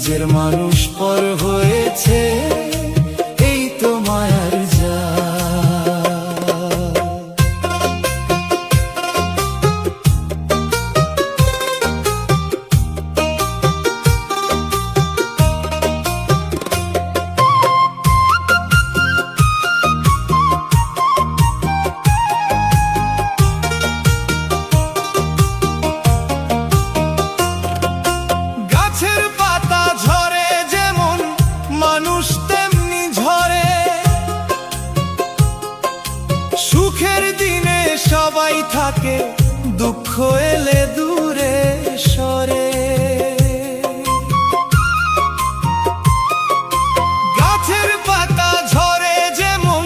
নিজের মানুষ পর হয়েছে, এই তো মায়ার জাল। গাছের পাতা ঝরে যেমন, মানুষ তেমনি ঝরে। সুখের দিনে সবাই থাকে, দুঃখ এলে দূরে সরে। গাছের পাতা ঝরে যেমন,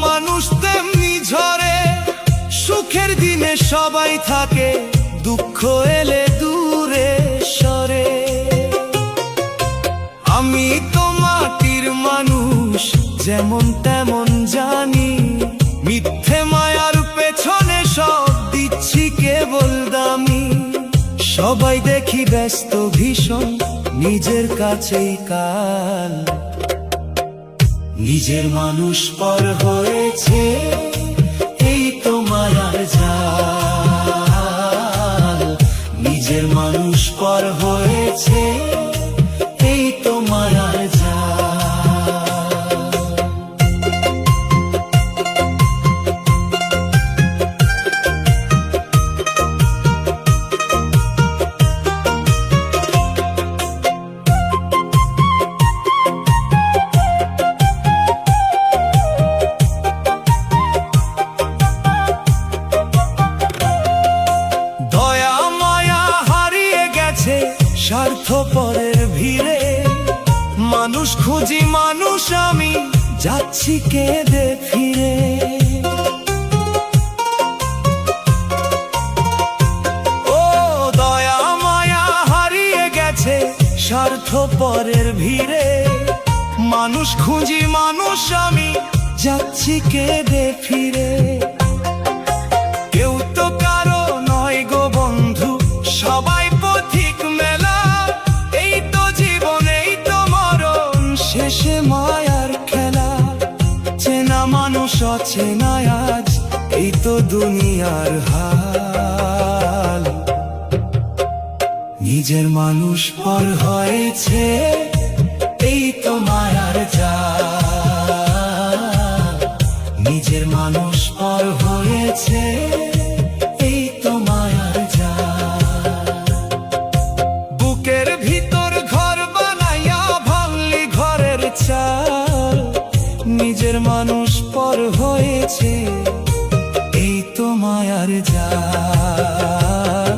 মানুষ তেমনি ঝরে। সুখের দিনে সবাই থাকে, দুঃখ এলে দূরে সরে। আমি তো মাটির মানুষ, যেমন তেমন জানি। মিথ্যে মায়ার পেছনে সব দিচ্ছি কেবল দামি। সবাই দেখি ব্যস্ত ভীষণ, নিজের কাছেই কাল। নিজের মানুষ পর হয়েছে, এই তো মায়ার জাল। নিজের মানুষ পর হয়েছে, এই তো মায়ার জাল। স্বার্থপরের ভিড়ে মানুষ খুঁজি, মানুষ আমি যাচ্ছি কেঁদে ফিরে। ও দয়া মায়া হারিয়ে গেছে স্বার্থপরের ভিড়ে। মানুষ খুঁজি, মানুষ আমি যাচ্ছি কেঁদে ফিরে। কেউ তো কারো নয় গো বন্ধু, সবাই পথিক মেলা। এই তো জীবন, এই তো মরণ, শেষে মায়ার খেলা। চেনা মানুষ অচেনা আজ, এই তো দুনিয়ার হাল। নিজের মানুষ পর হয়েছে, এই তো মায়ার জাল। নিজের মানুষ পর হয়েছে, এই তো মায়ার জাল। বুকের ভিতর ঘর বানাইয়া ভাঙলি ঘরের চাল। নিজের মানুষ পর হয়েছে, এই তো মায়ার জাল।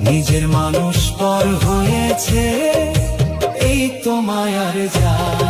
নিজের মানুষ পর হয়েছে, এই তো মায়ার জাল।